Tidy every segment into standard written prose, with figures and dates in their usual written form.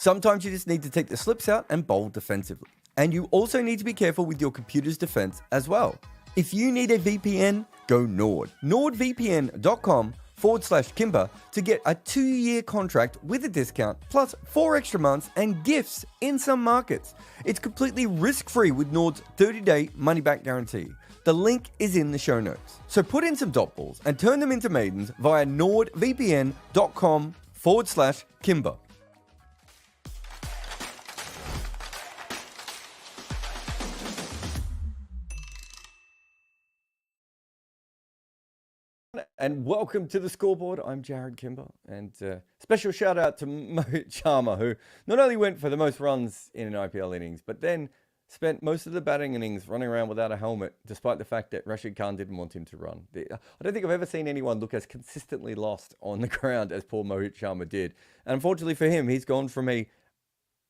Sometimes you just need to take the slips out and bowl defensively. And you also need to be careful with your computer's defense as well. If you need a VPN, go Nord. NordVPN.com/Kimber to get a 2-year contract with a discount, plus 4 extra months and gifts in some markets. It's completely risk-free with Nord's 30-day money-back guarantee. The link is in the show notes. So put in some dot balls and turn them into maidens via NordVPN.com/Kimber. And welcome to the Scoreboard. I'm Jared Kimber, and special shout out to Mohit Sharma, who not only went for the most runs in an IPL innings, but then spent most of the batting innings running around without a helmet, despite the fact that Rashid Khan didn't want him to run. I don't think I've ever seen anyone look as consistently lost on the ground as poor Mohit Sharma did. And unfortunately for him, he's gone from a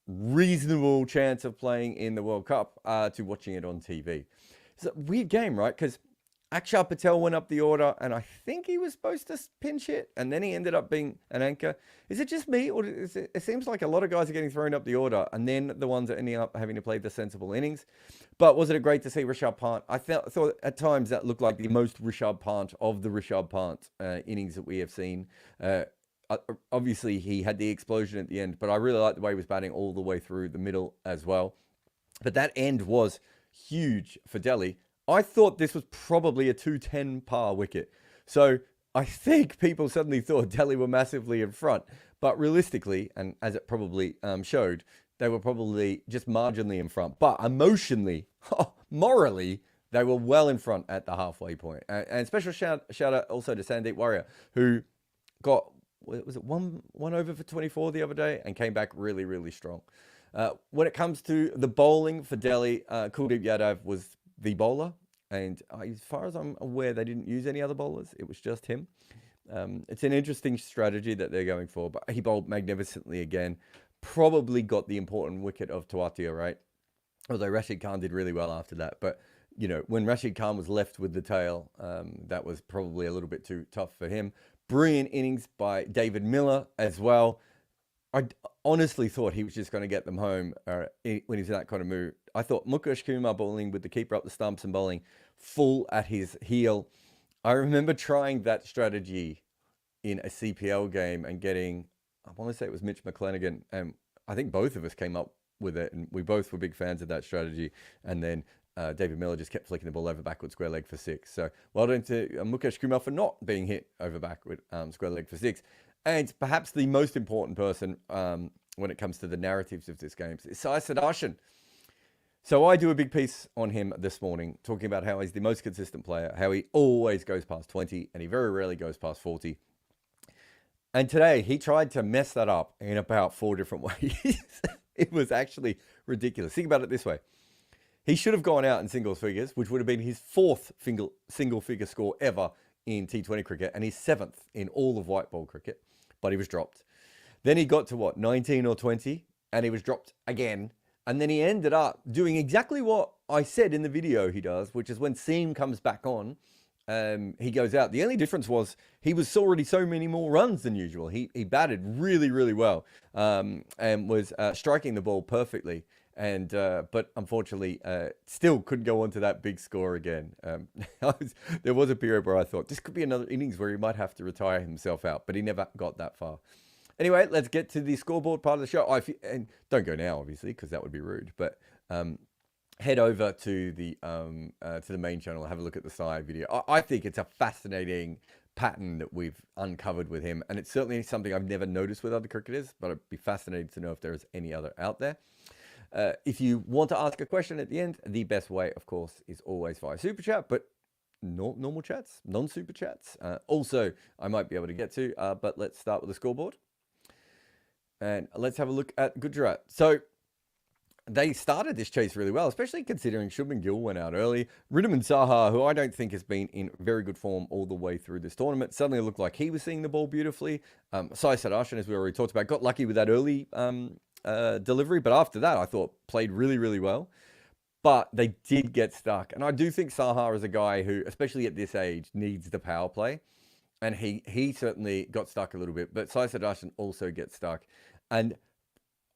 reasonable chance of playing in the World Cup to watching it on TV. It's a weird game, right? Because Akshar Patel went up the order, and I think he was supposed to pinch hit, and then he ended up being an anchor. Is it just me, or it seems like a lot of guys are getting thrown up the order, and then the ones that ending up having to play the sensible innings? But was it great to see Rishabh Pant? I thought at times that looked like the most Rishabh Pant of the Rishabh Pant innings that we have seen. Obviously, he had the explosion at the end, but I really liked the way he was batting all the way through the middle as well. But that end was huge for Delhi. I thought this was probably a 210 par wicket. So I think people suddenly thought Delhi were massively in front. But realistically, and as it probably showed, they were probably just marginally in front. But emotionally, morally, they were well in front at the halfway point. And special shout out also to Sandeep Warrior, who got, was it one over for 24 the other day and came back really, really strong. When it comes to the bowling for Delhi, Kuldeep Yadav was the bowler, and as far as I'm aware, they didn't use any other bowlers. It was just him. It's an interesting strategy that they're going for, but he bowled magnificently again. Probably got the important wicket of Tawatia, right? Although Rashid Khan did really well after that. But, you know, when Rashid Khan was left with the tail, that was probably a little bit too tough for him. Brilliant innings by David Miller as well. I honestly thought he was just going to get them home when he was in that kind of mood. I thought Mukesh Kumar bowling with the keeper up the stumps and bowling full at his heel. I remember trying that strategy in a CPL game and getting, I want to say it was Mitch McClenaghan, and I think both of us came up with it, and we both were big fans of that strategy. And then David Miller just kept flicking the ball over backward square leg for 6. So well done to Mukesh Kumar for not being hit over backward square leg for 6. And perhaps the most important person when it comes to the narratives of this game is Sai Sudarshan. So I do a big piece on him this morning, talking about how he's the most consistent player, how he always goes past 20, and he very rarely goes past 40. And today, he tried to mess that up in about 4 different ways. It was actually ridiculous. Think about it this way. He should have gone out in singles figures, which would have been his 4th single figure score ever in T20 cricket, and his 7th in all of white ball cricket, but he was dropped. Then he got to, what, 19 or 20, and he was dropped again. And then he ended up doing exactly what I said in the video he does, which is when Seam comes back on, he goes out. The only difference was he was already so many more runs than usual. He batted really, really well and was striking the ball perfectly. And but unfortunately, still couldn't go on to that big score again. There was a period where I thought this could be another innings where he might have to retire himself out, but he never got that far. Anyway, let's get to the scoreboard part of the show. And don't go now, obviously, because that would be rude. But head over to the main channel and have a look at the side video. I think it's a fascinating pattern that we've uncovered with him, and it's certainly something I've never noticed with other cricketers. But I'd be fascinated to know if there is any other out there. If you want to ask a question at the end, the best way, of course, is always via Super Chat, but normal chats, non-Super Chats. Also, I might be able to get to, but let's start with the scoreboard. And let's have a look at Gujarat. So they started this chase really well, especially considering Shubman Gill went out early. Ridham Saha, who I don't think has been in very good form all the way through this tournament, suddenly looked like he was seeing the ball beautifully. Sai Sudarshan, as we already talked about, got lucky with that early delivery, but after that, I thought played really, really well. But they did get stuck. And I do think Saha is a guy who, especially at this age, needs the power play. And he certainly got stuck a little bit. But Sai Sudarshan also gets stuck. And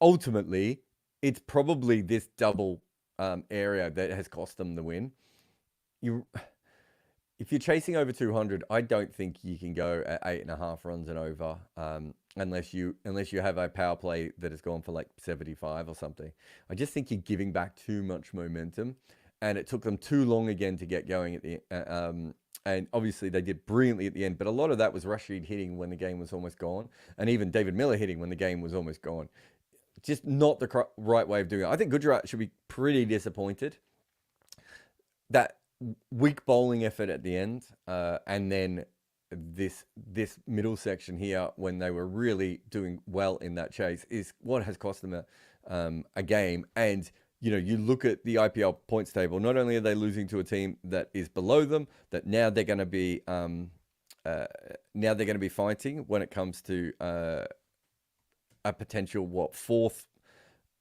ultimately, it's probably this double area that has cost them the win. If you're chasing over 200, I don't think you can go at 8.5 runs and over, unless you have a power play that has gone for like 75 or something. I just think you're giving back too much momentum, and it took them too long again to get going at the and obviously they did brilliantly at the end, but a lot of that was Rashid hitting when the game was almost gone, and even David Miller hitting when the game was almost gone. Just not the right way of doing it. I think Gujarat should be pretty disappointed. That weak bowling effort at the end, and then this middle section here when they were really doing well in that chase is what has cost them a game. And you look at the IPL points table. Not only are they losing to a team that is below them, that now they're going to be fighting when it comes to a potential fourth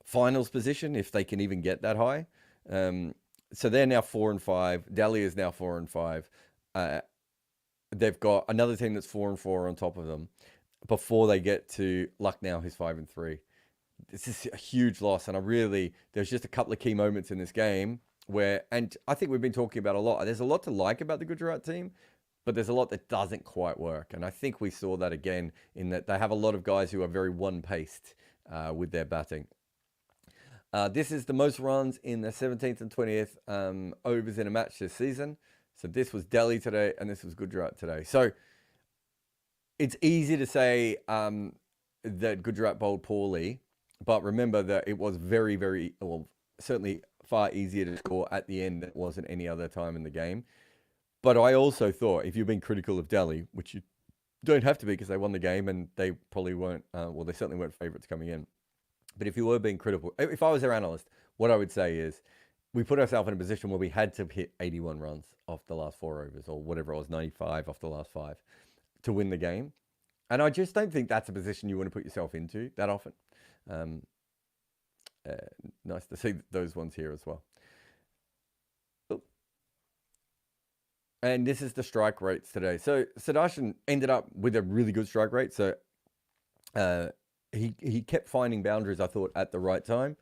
finals position if they can even get that high. So they're now 4 and 5. Delhi is now 4 and 5. They've got another team that's 4 and 4 on top of them before they get to Lucknow, who's 5 and 3. This is a huge loss, and there's just a couple of key moments in this game where, and I think we've been talking about a lot. There's a lot to like about the Gujarat team, but there's a lot that doesn't quite work, and I think we saw that again in that they have a lot of guys who are very one-paced with their batting. This is the most runs in the 17th and 20th overs in a match this season. So this was Delhi today, and this was Gujarat today. So it's easy to say that Gujarat bowled poorly, but remember that it was very, very, well, certainly far easier to score at the end than it was at any other time in the game. But I also thought, if you've been critical of Delhi, which you don't have to be because they won the game and they probably weren't, they certainly weren't favourites coming in. But if you were being critical, if I was their analyst, what I would say is we put ourselves in a position where we had to hit 81 runs off the last 4 overs, or whatever it was, 95 off the last 5 to win the game. And I just don't think that's a position you want to put yourself into that often. Nice to see those ones here as well. And this is the strike rates today. So Sudarshan ended up with a really good strike rate. So he kept finding boundaries, I thought, at the right time.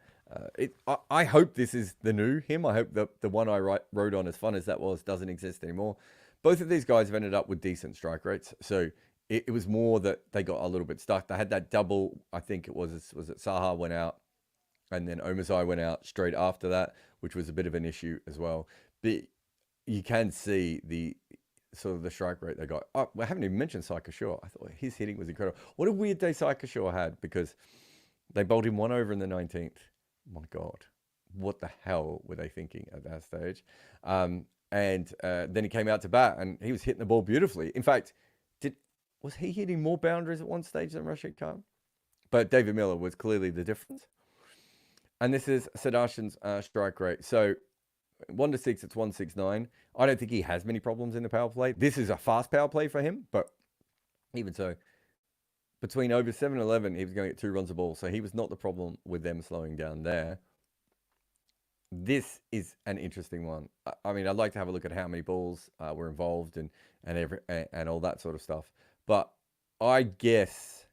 I hope this is the new him. I hope that the one I wrote on, as fun as that was, doesn't exist anymore. Both of these guys have ended up with decent strike rates. So it was more that they got a little bit stuck. They had that double, I think it was it Saha went out, and then Omazai went out straight after that, which was a bit of an issue as well. But you can see the sort of the strike rate they got. Oh, I haven't even mentioned Saika Shaw. I thought his hitting was incredible. What a weird day Saika Shaw had, because they bowled him 1 over in the 19th. My God, what the hell were they thinking at that stage? And then he came out to bat, and he was hitting the ball beautifully. In fact, was he hitting more boundaries at one stage than Rashid Khan? But David Miller was clearly the difference. And this is Sudarshan's strike rate. So 1 to 6, it's 169. I don't think he has many problems in the power play. This is a fast power play for him, but even so, between over 7 and 11, he was going to get 2 runs a ball. So he was not the problem with them slowing down there. This is an interesting one. I mean, I'd like to have a look at how many balls were involved and all that sort of stuff. But I guess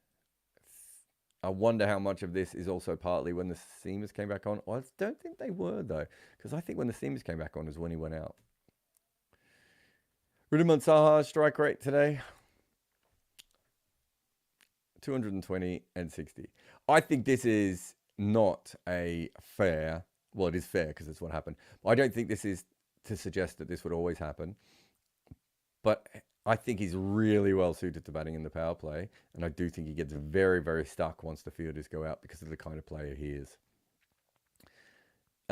I wonder how much of this is also partly when the seamers came back on. I don't think they were, though, because I think when the seamers came back on is when he went out. Wriddhiman Saha's strike rate today, 220 and 60. I think this is not a fair, well, it is fair because it's what happened. I don't think this is to suggest that this would always happen. But I think he's really well suited to batting in the power play. And I do think he gets very, very stuck once the fielders go out because of the kind of player he is.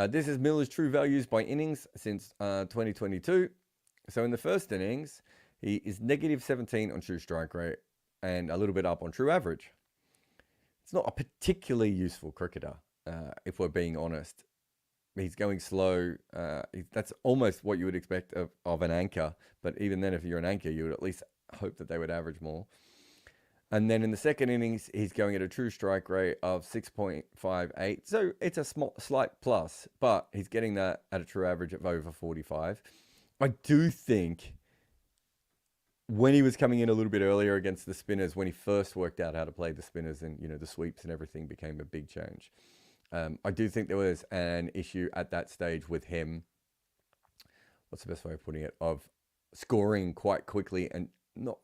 This is Miller's true values by innings since 2022. So in the first innings, he is negative 17 on true strike rate and a little bit up on true average. It's not a particularly useful cricketer, if we're being honest. He's going slow. That's almost what you would expect of an anchor. But even then, if you're an anchor, you would at least hope that they would average more. And then in the second innings, he's going at a true strike rate of 6.58. So it's a slight plus, but he's getting that at a true average of over 45. I do think when he was coming in a little bit earlier against the spinners, when he first worked out how to play the spinners and, the sweeps and everything became a big change. I do think there was an issue at that stage with him. What's the best way of putting it? Of scoring quite quickly and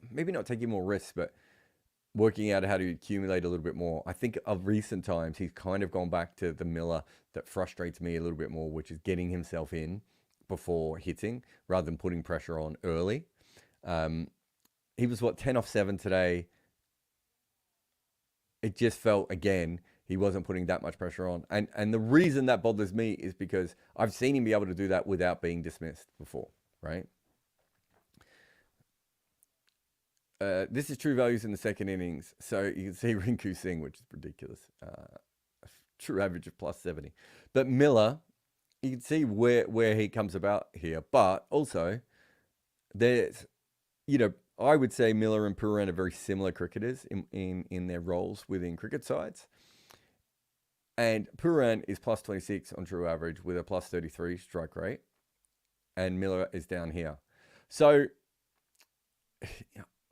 maybe not taking more risks, but working out how to accumulate a little bit more. I think of recent times, he's kind of gone back to the Miller that frustrates me a little bit more, which is getting himself in before hitting rather than putting pressure on early. He was 10 off 7 today. It just felt, again, he wasn't putting that much pressure on. And the reason that bothers me is because I've seen him be able to do that without being dismissed before, right? This is true values in the second innings. So you can see Rinku Singh, which is ridiculous. True average of plus 70. But Miller, you can see where he comes about here. But also, there's, I would say Miller and Pooran are very similar cricketers in their roles within cricket sides. And Pooran is plus 26 on true average with a plus 33 strike rate. And Miller is down here. So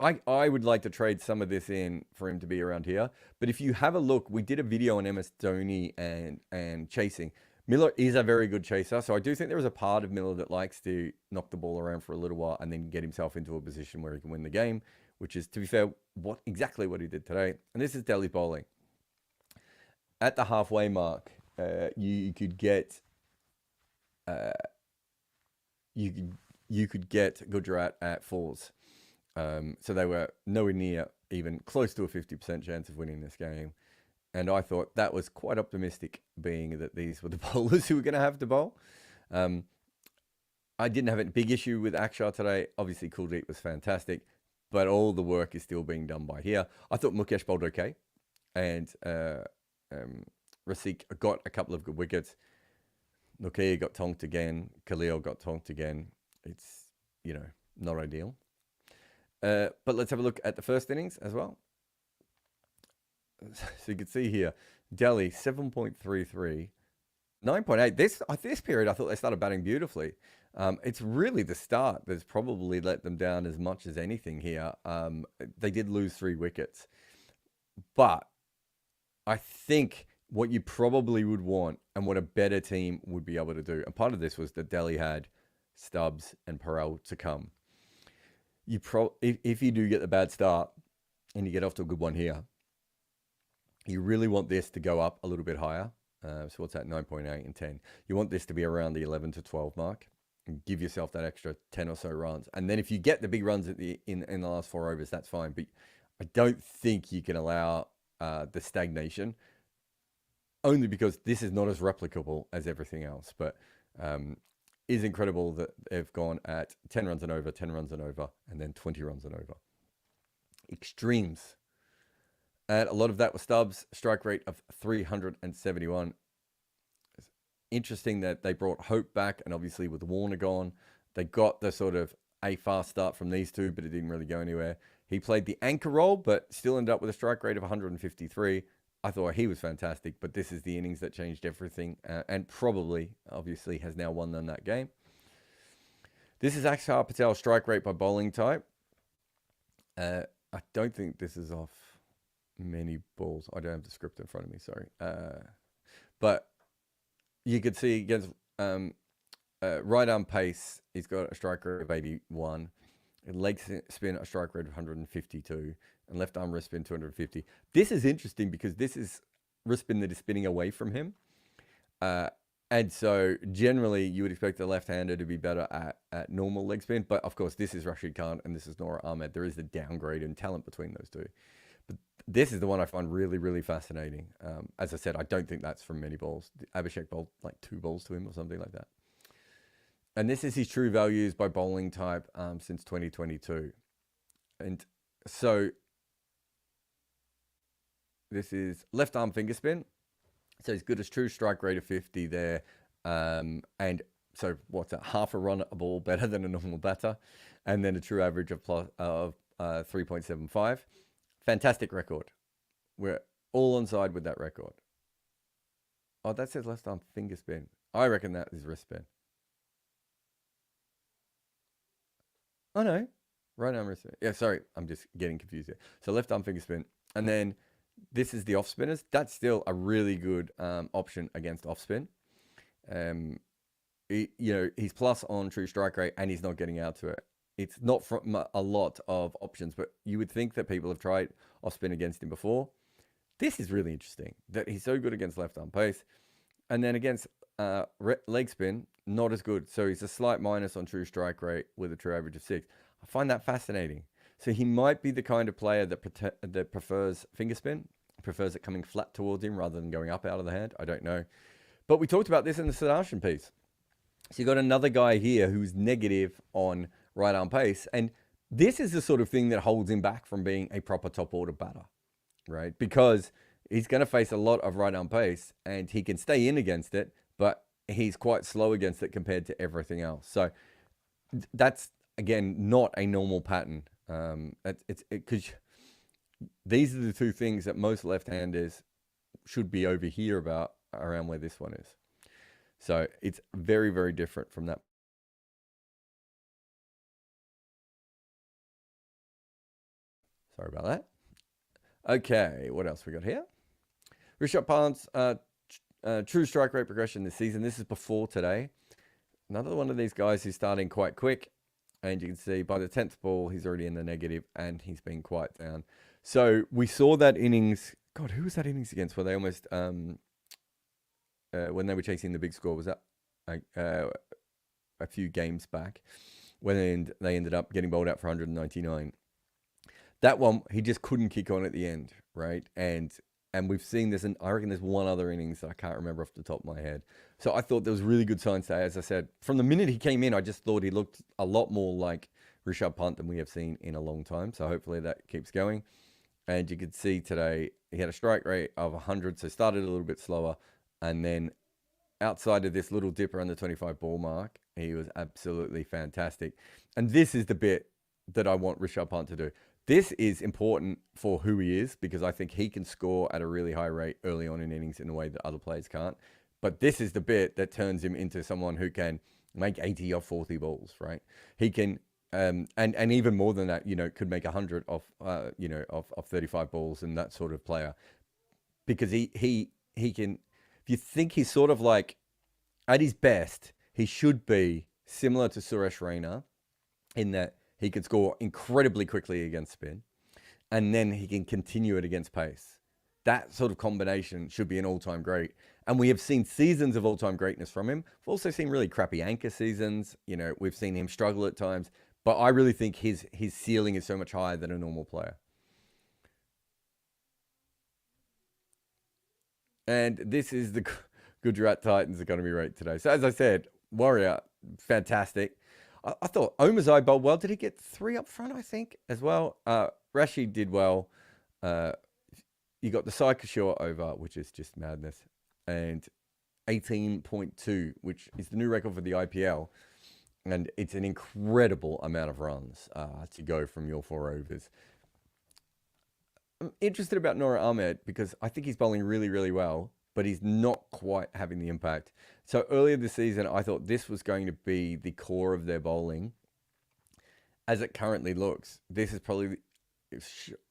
I would like to trade some of this in for him to be around here. But if you have a look, we did a video on MS Dhoni and chasing. Miller is a very good chaser. So I do think there is a part of Miller that likes to knock the ball around for a little while and then get himself into a position where he can win the game, which is, to be fair, exactly what he did today. And this is Delhi's bowling. At the halfway mark, you could get Gujarat at fours. So they were nowhere near even close to a 50% chance of winning this game. And I thought that was quite optimistic, being that these were the bowlers who were going to have to bowl. I didn't have a big issue with Akshar today. Obviously, Kuldeep was fantastic, but all the work is still being done by here. I thought Mukesh bowled okay. And Rasik got a couple of good wickets. Nokia got tonked again. Khalil got tonked again. It's, not ideal. But let's have a look at the first innings as well. So you can see here, Delhi 7.33, 9.8. This period, I thought they started batting beautifully. It's really the start that's probably let them down as much as anything here. They did lose 3 wickets, but I think what you probably would want and what a better team would be able to do, and part of this was that Delhi had Stubbs and Parel to come. If you do get the bad start and you get off to a good one here, you really want this to go up a little bit higher. So what's that, 9.8 and 10? You want this to be around the 11 to 12 mark and give yourself that extra 10 or so runs. And then if you get the big runs in the last 4 overs, that's fine. But I don't think you can allow the stagnation, only because this is not as replicable as everything else. But is incredible that they've gone at 10 runs and over, 10 runs and over, and then 20 runs and over. Extremes. And a lot of that was Stubbs, strike rate of 371. It's interesting that they brought Hope back, and obviously with Warner gone, they got the sort of a fast start from these two, but it didn't really go anywhere. He played the anchor role, but still ended up with a strike rate of 153. I thought he was fantastic, but this is the innings that changed everything, and probably, obviously, has now won them that game. This is Akshar Patel's strike rate by bowling type. I don't think this is off many balls. I don't have the script in front of me, sorry. But you could see against right arm pace, he's got a strike rate of 81. Leg spin, a strike rate of 152. And left arm wrist spin, 250. This is interesting because this is wrist spin that is spinning away from him. And so generally you would expect the left-hander to be better at normal leg spin. But of course, this is Rashid Khan and this is Noor Ahmed. There is a downgrade in talent between those two. But this is the one I find really, really fascinating. As I said, I don't think that's from many balls. Abhishek bowled like 2 balls to him or something like that. And this is his true values by bowling type since 2022. And so this is left arm finger spin. So he's good as true strike rate of 50 there. And so what's that? Half a run a ball better than a normal batter. And then a true average of 3.75. Fantastic record. We're all on side with that record. Oh, that says left arm finger spin. I reckon that is wrist spin. Oh no, right arm wrist spin. Yeah, sorry, I'm just getting confused here. So left arm finger spin, and then this is the off spinners. That's still a really good option against off spin. He's plus on true strike rate, and he's not getting out to it. It's not from a lot of options, but you would think that people have tried off spin against him before. This is really interesting that he's so good against left arm pace, and then against leg spin, not as good. So he's a slight minus on true strike rate with a true average of 6. I find that fascinating. So he might be the kind of player that prefers finger spin, prefers it coming flat towards him rather than going up out of the hand. I don't know. But we talked about this in the Sudarshan piece. So you got another guy here who's negative on right arm pace. And this is the sort of thing that holds him back from being a proper top order batter, right? Because he's going to face a lot of right arm pace and he can stay in against it, but he's quite slow against it compared to everything else. So that's, again, not a normal pattern. Because these are the two things that most left-handers should be over here about around where this one is. So it's very, very different from that. Sorry about that. Okay, what else we got here? Rishabh Pant's true strike rate progression this season. This is before today. Another one of these guys who's starting quite quick. And you can see by the 10th ball, he's already in the negative and he's been quite down. So we saw that innings. God, who was that innings against? Where they almost, when they were chasing the big score, was that a few games back when they ended up getting bowled out for 199. That one, he just couldn't kick on at the end, right? And we've seen this, and I reckon there's one other innings that I can't remember off the top of my head. So I thought there was really good signs today. As I said, from the minute he came in, I just thought he looked a lot more like Rishabh Pant than we have seen in a long time. So hopefully that keeps going. And you could see today he had a strike rate of 100, so started a little bit slower. And then outside of this little dip around the 25 ball mark, he was absolutely fantastic. And this is the bit that I want Rishabh Pant to do. This is important for who he is because I think he can score at a really high rate early on in innings in a way that other players can't. But this is the bit that turns him into someone who can make 80 off 40 balls, right? He can, and even more than that, could make 100 off, off 35 balls and that sort of player. Because he can, if you think he's sort of like, at his best, he should be similar to Suresh Raina in that he can score incredibly quickly against spin, and then he can continue it against pace. That sort of combination should be an all-time great. And we have seen seasons of all-time greatness from him. We've also seen really crappy anchor seasons. We've seen him struggle at times. But I really think his ceiling is so much higher than a normal player. And this is the Gujarat Titans economy rate today. So as I said, Warrior, fantastic. I thought Omazai bowled well. Did he get 3 up front, I think, as well? Rashid did well. You got the Saikashore over, which is just madness. And 18.2, which is the new record for the IPL. And it's an incredible amount of runs to go from your 4 overs. I'm interested about Noor Ahmed because I think he's bowling really, really well, but he's not quite having the impact. So earlier this season, I thought this was going to be the core of their bowling. As it currently looks, this is probably,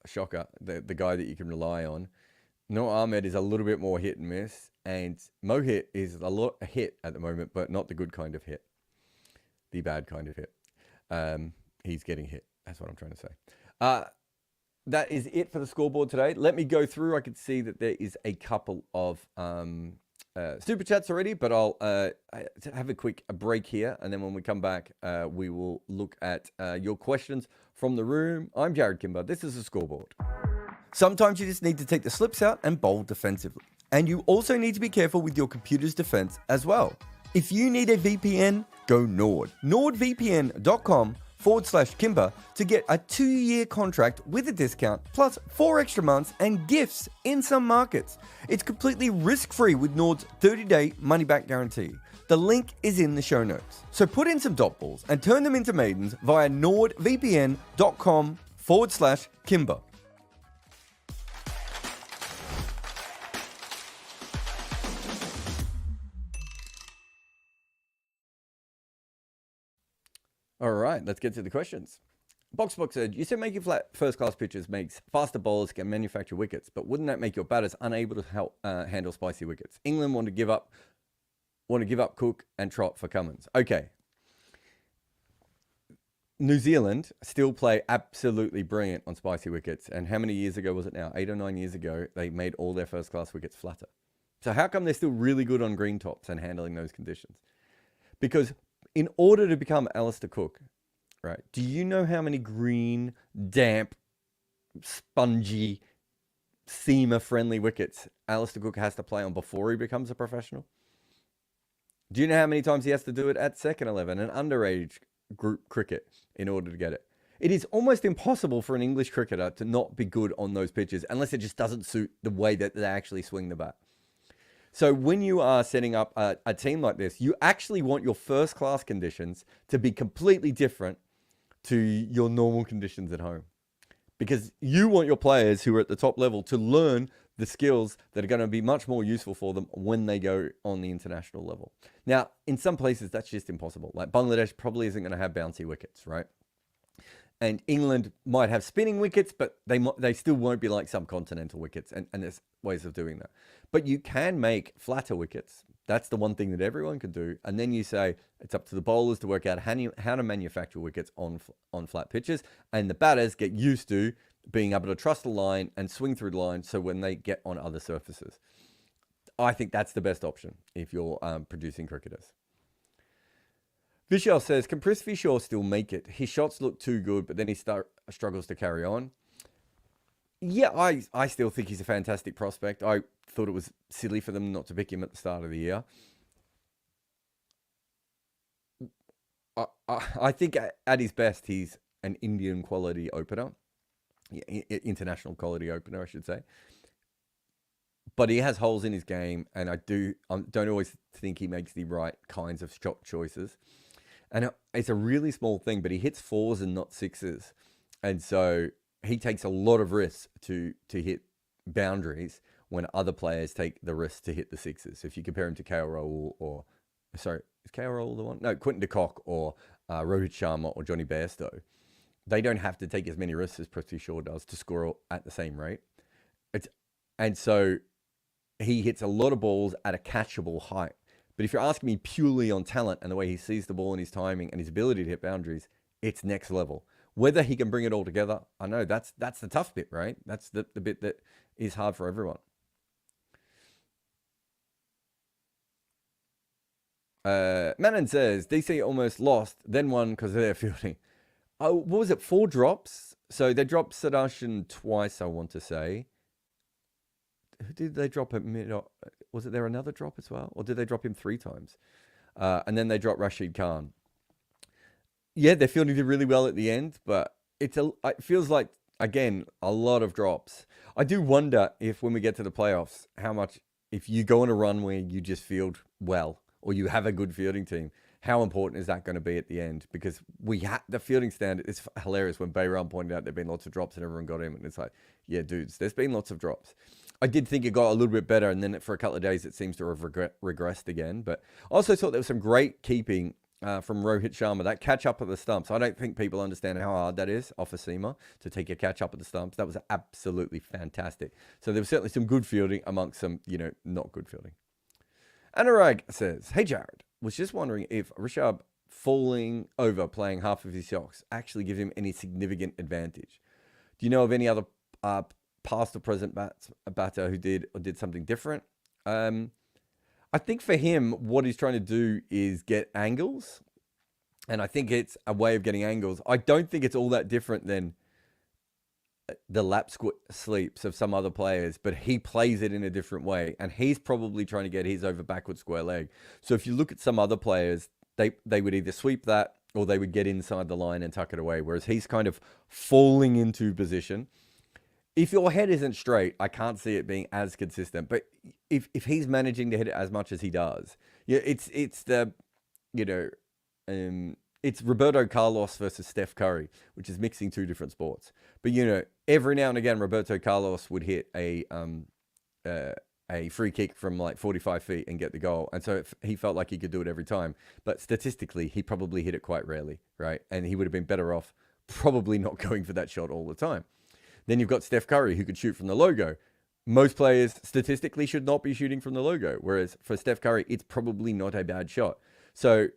shocker, the guy that you can rely on. Noor Ahmed is a little bit more hit and miss, and Mohit is a hit at the moment, but not the good kind of hit. The bad kind of hit. He's getting hit. That's what I'm trying to say. That is it for the scoreboard today. Let me go through. I can see that there is a couple of super chats already, but I'll have a quick break here. And then when we come back, we will look at your questions from the room. I'm Jared Kimber. This is the scoreboard. Sometimes you just need to take the slips out and bowl defensively. And you also need to be careful with your computer's defense as well. If you need a VPN, go Nord. NordVPN.com/Kimber to get a 2-year contract with a discount, plus 4 extra months and gifts in some markets. It's completely risk-free with Nord's 30-day money-back guarantee. The link is in the show notes. So put in some dot balls and turn them into maidens via NordVPN.com/Kimber. All right, let's get to the questions. Box said, you said making flat first-class pitches makes faster bowlers can manufacture wickets, but wouldn't that make your batters unable to handle spicy wickets? England want to give up Cook and Trott for Cummins. Okay. New Zealand still play absolutely brilliant on spicy wickets. And how many years ago was it now? 8 or 9 years ago, they made all their first-class wickets flatter. So how come they're still really good on green tops and handling those conditions? Because in order to become Alistair Cook, right, do you know how many green, damp, spongy, seamer-friendly wickets Alistair Cook has to play on before he becomes a professional? Do you know how many times he has to do it at second 11 and underage group cricket in order to get it? It is almost impossible for an English cricketer to not be good on those pitches unless it just doesn't suit the way that they actually swing the bat. So when you are setting up a team like this, you actually want your first-class conditions to be completely different to your normal conditions at home. Because you want your players who are at the top level to learn the skills that are going to be much more useful for them when they go on the international level. Now, in some places, that's just impossible. Like Bangladesh probably isn't going to have bouncy wickets, right? And England might have spinning wickets, but they still won't be like subcontinental wickets. And there's ways of doing that. But you can make flatter wickets. That's the one thing that everyone can do. And then you say it's up to the bowlers to work out how to manufacture wickets on flat pitches. And the batters get used to being able to trust the line and swing through the line so when they get on other surfaces. I think that's the best option if you're producing cricketers. Vishal says, can Prithvi Shaw still make it? His shots look too good, but then he struggles to carry on. Yeah, I still think he's a fantastic prospect. I thought it was silly for them not to pick him at the start of the year. I think at his best, he's an Indian quality opener. International quality opener, I should say. But he has holes in his game, and I don't always think he makes the right kinds of shot choices. And it's a really small thing, but he hits fours and not sixes. And so he takes a lot of risks to hit boundaries when other players take the risk to hit the sixes. So if you compare him to KL Rahul is KL Rahul the one? No, Quinton de Kock or Rohit Sharma or Johnny Bairstow. They don't have to take as many risks as Prithvi Shaw does to score at the same rate. And so he hits a lot of balls at a catchable height. But if you're asking me purely on talent and the way he sees the ball and his timing and his ability to hit boundaries, it's next level. Whether he can bring it all together, I know that's the tough bit, right? That's the bit that is hard for everyone. Manon says, DC almost lost, then won because of their fielding. Oh, what was it? 4 drops? So they dropped Sudarshan twice, I want to say. Who did they drop at mid? Was it there another drop as well? Or did they drop him 3 times? And then they dropped Rashid Khan. Yeah, their fielding did really well at the end, but it feels like, again, a lot of drops. I do wonder if when we get to the playoffs, how much, if you go on a run where you just field well, or you have a good fielding team, how important is that going to be at the end? Because the fielding standard is hilarious. When Bayram pointed out there'd been lots of drops and everyone got him, and it's like, yeah, dudes, there's been lots of drops. I did think it got a little bit better, and then for a couple of days it seems to have regressed again. But I also thought there was some great keeping from Rohit Sharma. That catch up at the stumps. I don't think people understand how hard that is off a seamer to take a catch up at the stumps. That was absolutely fantastic. So there was certainly some good fielding amongst some, not good fielding. Anurag says, hey, Jared, was just wondering if Rishabh falling over playing half of his shots actually gives him any significant advantage. Do you know of any other past or present batter who did something different? I think for him, what he's trying to do is get angles. And I think it's a way of getting angles. I don't think it's all that different than the lap sleeps of some other players, but he plays it in a different way. And he's probably trying to get his over backward square leg. So if you look at some other players, they would either sweep that or they would get inside the line and tuck it away. Whereas he's kind of falling into position. If your head isn't straight, I can't see it being as consistent. But if he's managing to hit it as much as he does, yeah, it's Roberto Carlos versus Steph Curry, which is mixing 2 different sports. But every now and again, Roberto Carlos would hit a free kick from like 45 feet and get the goal, and so he felt like he could do it every time. But statistically, he probably hit it quite rarely, right? And he would have been better off probably not going for that shot all the time. Then you've got Steph Curry, who could shoot from the logo. Most players statistically should not be shooting from the logo, whereas for Steph Curry, it's probably not a bad shot. So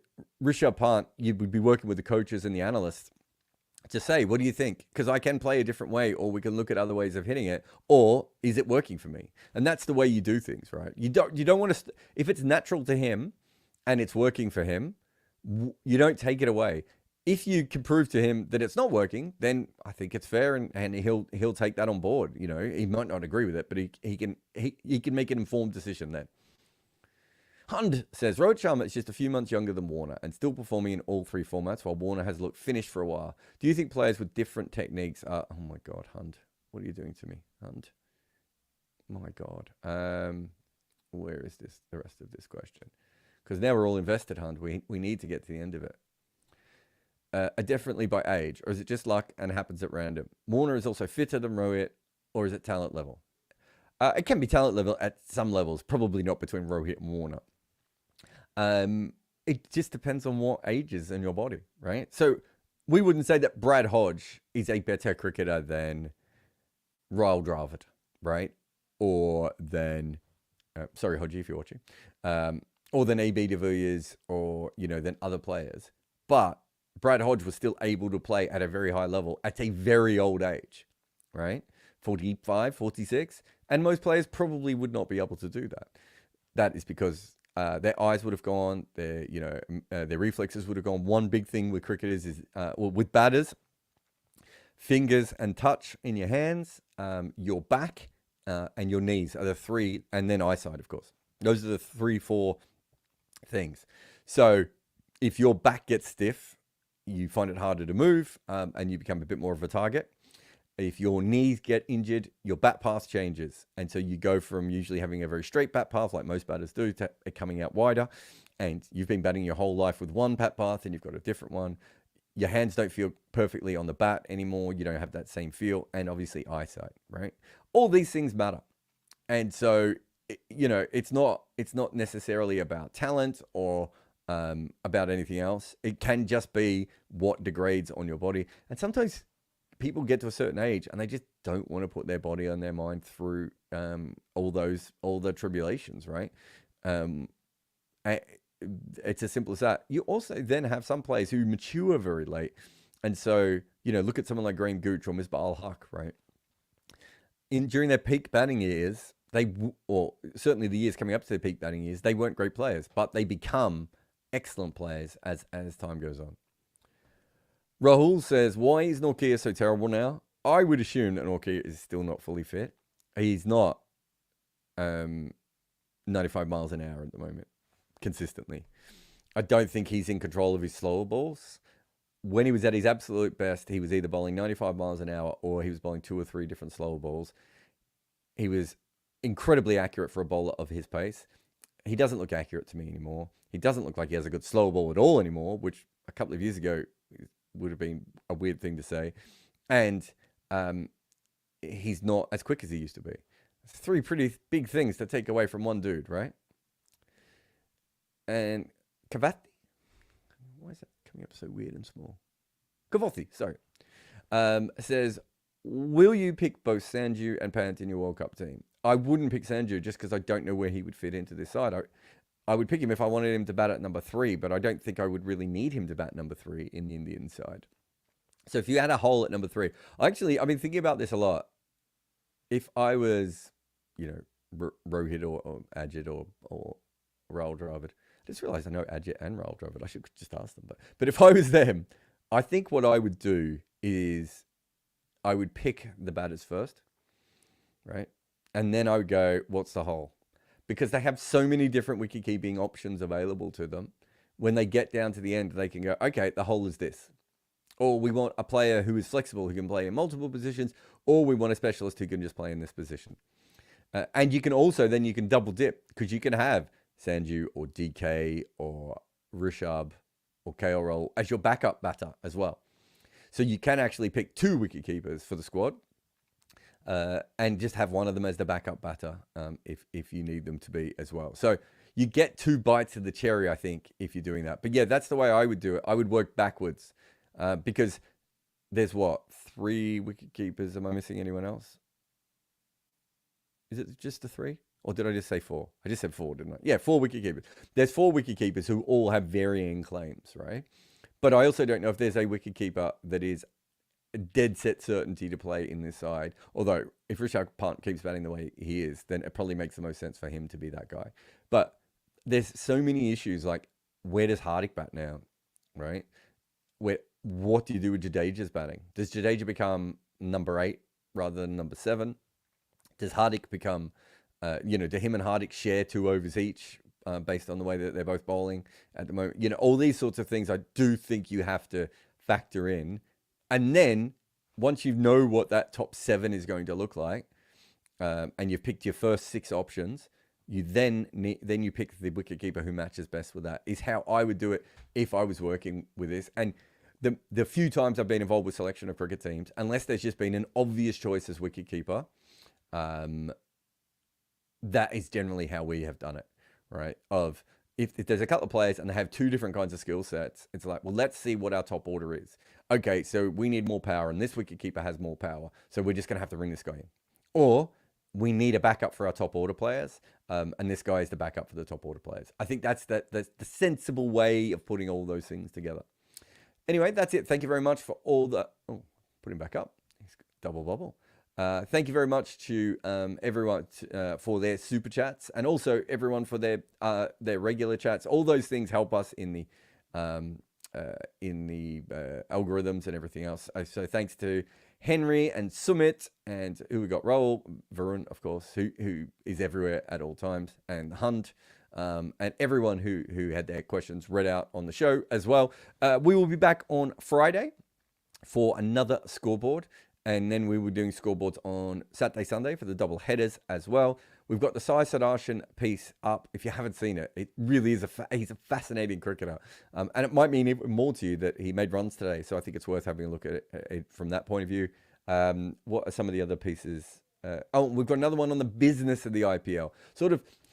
Rishabh Pant, you would be working with the coaches and the analysts to say, what do you think? Because I can play a different way, or we can look at other ways of hitting it, or is it working for me? And that's the way you do things, right? You don't want to, if it's natural to him and it's working for him, you don't take it away. If you can prove to him that it's not working, then I think it's fair, and he'll take that on board. You know, he might not agree with it, but he can make an informed decision then. Hund says, Rohit Sharma is just a few months younger than Warner and still performing in all three formats, while Warner has looked finished for a while. Do you think players with different techniques are... Oh, my God, Hund. What are you doing to me, Hund? My God. Where is the rest of this question? Because now we're all invested, Hund. We need to get to the end of it. Definitely by age, or is it just luck and happens at random? Warner is also fitter than Rohit, or is it talent level? It can be talent level at some levels, probably not between Rohit and Warner. It just depends on what ages in your body, right? So we wouldn't say that Brad Hodge is a better cricketer than Rahul Dravid, right? Or than, sorry, Hodgie, if you're watching, or than AB de Villiers, or, than other players. But Brad Hodge was still able to play at a very high level at a very old age, right? 45, 46. And most players probably would not be able to do that. That is because their eyes would have gone, their reflexes would have gone. One big thing with cricketers is, with batters, fingers and touch in your hands, your back, and your knees are the three, and then eyesight, of course. Those are the 3-4 things. So if your back gets stiff, you find it harder to move, and you become a bit more of a target. If your knees get injured, your bat path changes. And so you go from usually having a very straight bat path, like most batters do, to coming out wider. And you've been batting your whole life with one bat path, and you've got a different one. Your hands don't feel perfectly on the bat anymore. You don't have that same feel. And obviously eyesight, right? All these things matter. And so, it's not necessarily about talent or about anything else. It can just be what degrades on your body. And sometimes people get to a certain age and they just don't want to put their body and their mind through all the tribulations, right? It's as simple as that. You also then have some players who mature very late. And so, look at someone like Graham Gooch or Misbah al-Haq, right? During their peak batting years, or certainly the years coming up to their peak batting years, they weren't great players, but they become excellent players as time goes on. Rahul says, why is Nortje so terrible now? I would assume that Nortje is still not fully fit. He's not 95 miles an hour at the moment, consistently. I don't think he's in control of his slower balls. When he was at his absolute best, he was either bowling 95 miles an hour or he was bowling 2 or 3 different slower balls. He was incredibly accurate for a bowler of his pace. He doesn't look accurate to me anymore. He doesn't look like he has a good slower ball at all anymore, which a couple of years ago would have been a weird thing to say. And he's not as quick as he used to be. It's 3 pretty big things to take away from one dude, right? And Kavati, why is that coming up so weird and small? Kavati, sorry. Says, will you pick both Sanju and Pant in your World Cup team? I wouldn't pick Sanju just because I don't know where he would fit into this side. I would pick him if I wanted him to bat at number 3, but I don't think I would really need him to bat number 3 in the Indian side. So if you had a hole at number 3, I've been thinking about this a lot. If I was, Rohit or Ajit or Rahul Dravid, I just realized I know Ajit and Rahul Dravid. I should just ask them. But if I was them, I think what I would do is I would pick the batters first, right? And then I would go, what's the hole? Because they have so many different wicket-keeping options available to them. When they get down to the end, they can go, okay, the hole is this. Or we want a player who is flexible, who can play in multiple positions, or we want a specialist who can just play in this position. And you can also, then you can double dip, because you can have Sanju or DK or Rishabh or KL Rahul as your backup batter as well. So you can actually pick 2 wicket keepers for the squad and just have one of them as the backup batter if you need them to be as well. So you get 2 bites of the cherry, I think, if you're doing that. But yeah, that's the way I would do it. I would work backwards because there's what, 3 wicket keepers? Am I missing anyone else? Is it just the 3? Or did I just say 4? I just said 4, didn't I? Yeah, 4 wicket keepers. There's 4 wicket keepers who all have varying claims, right? But I also don't know if there's a wicket keeper that is a dead set certainty to play in this side. Although, if Rishabh Pant keeps batting the way he is, then it probably makes the most sense for him to be that guy. But there's so many issues, like, where does Hardik bat now, right? What do you do with Jadeja's batting? Does Jadeja become number 8 rather than number 7? Does Hardik become... do him and Hardik share 2 overs each based on the way that they're both bowling at the moment? All these sorts of things I do think you have to factor in. And then once you know what that top 7 is going to look like, and you've picked your first 6 options, you then you pick the wicketkeeper who matches best with that, is how I would do it if I was working with this. And the few times I've been involved with selection of cricket teams, unless there's just been an obvious choice as wicketkeeper, that is generally how we have done it, right? If there's a couple of players and they have 2 different kinds of skill sets, it's like, well, let's see what our top order is. Okay, so we need more power, and this wicketkeeper has more power, so we're just going to have to bring this guy in. Or we need a backup for our top order players, and this guy is the backup for the top order players. I think that's the sensible way of putting all those things together. Anyway, that's it. Thank you very much for all the... Oh, put him back up. He's double bubble. Thank you very much to everyone for their super chats, and also everyone for their regular chats. All those things help us in the algorithms and everything else. So thanks to Henry and Sumit, and who we got, Raul, Varun, of course, who is everywhere at all times, and Hunt, and everyone who had their questions read out on the show as well. We will be back on Friday for another scoreboard. And then we were doing scoreboards on Saturday, Sunday for the double headers as well. We've got the Sai Sudarshan piece up. If you haven't seen it, it really is he's a fascinating cricketer. And it might mean even more to you that he made runs today. So I think it's worth having a look at it from that point of view. What are some of the other pieces? We've got another one on the business of the IPL.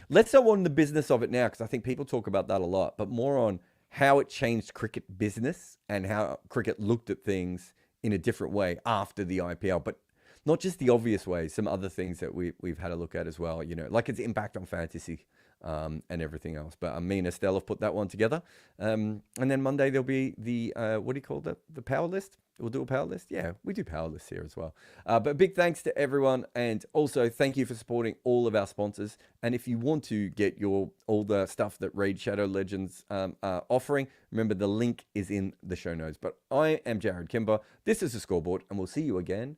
Let's go on the business of it now, because I think people talk about that a lot, but more on how it changed cricket business and how cricket looked at things in a different way after the IPL, but not just the obvious ways, some other things that we've had a look at as well, like its impact on fantasy and everything else. But me and Estelle have put that one together. And then Monday there'll be the, what do you call that? The power list? We'll do a power list. Yeah, we do power lists here as well. But big thanks to everyone. And also thank you for supporting all of our sponsors. And if you want to get all the stuff that Raid Shadow Legends are offering, remember the link is in the show notes. But I am Jared Kimber. This is the Scoreboard, and we'll see you again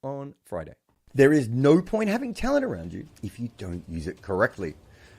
on Friday. There is no point having talent around you if you don't use it correctly.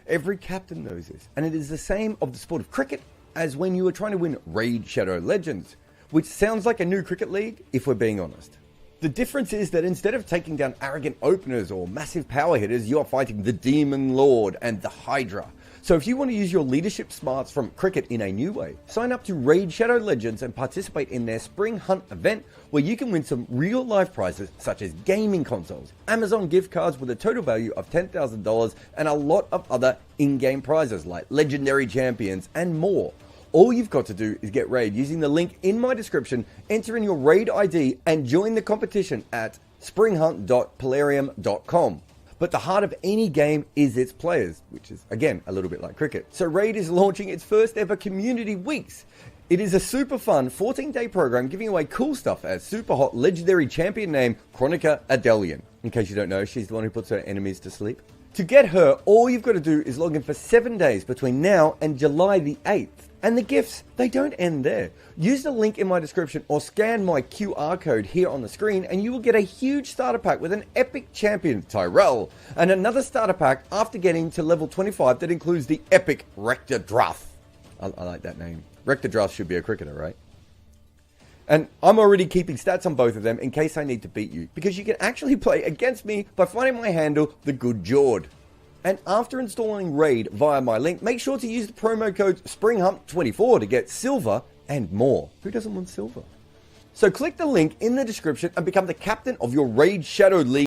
Every captain knows this, and it is the same of the sport of cricket as when you are trying to win Raid Shadow Legends, which sounds like a new cricket league if we're being honest. The difference is that instead of taking down arrogant openers or massive power hitters, you are fighting the Demon Lord and the Hydra. So if you want to use your leadership smarts from cricket in a new way, sign up to Raid Shadow Legends and participate in their Spring Hunt event, where you can win some real life prizes such as gaming consoles, Amazon gift cards with a total value of $10,000, and a lot of other in-game prizes like legendary champions and more. All you've got to do is get Raid using the link in my description, enter in your Raid ID, and join the competition at springhunt.polarium.com. But the heart of any game is its players, which is, again, a little bit like cricket. So Raid is launching its first ever community weeks. It is a super fun 14-day program giving away cool stuff as super hot legendary champion name Chronica Adelian. In case you don't know, she's the one who puts her enemies to sleep. To get her, all you've got to do is log in for 7 days between now and July the 8th. And the gifts, they don't end there. Use the link in my description or scan my QR code here on the screen and you will get a huge starter pack with an epic champion, Tyrell, and another starter pack after getting to level 25 that includes the epic Rector Druff. I like that name. Rector Druff should be a cricketer, right? And I'm already keeping stats on both of them in case I need to beat you, because you can actually play against me by finding my handle, The Good Jord. And after installing Raid via my link, make sure to use the promo code SPRINGHUMP24 to get silver and more. Who doesn't want silver? So click the link in the description and become the captain of your Raid Shadow League.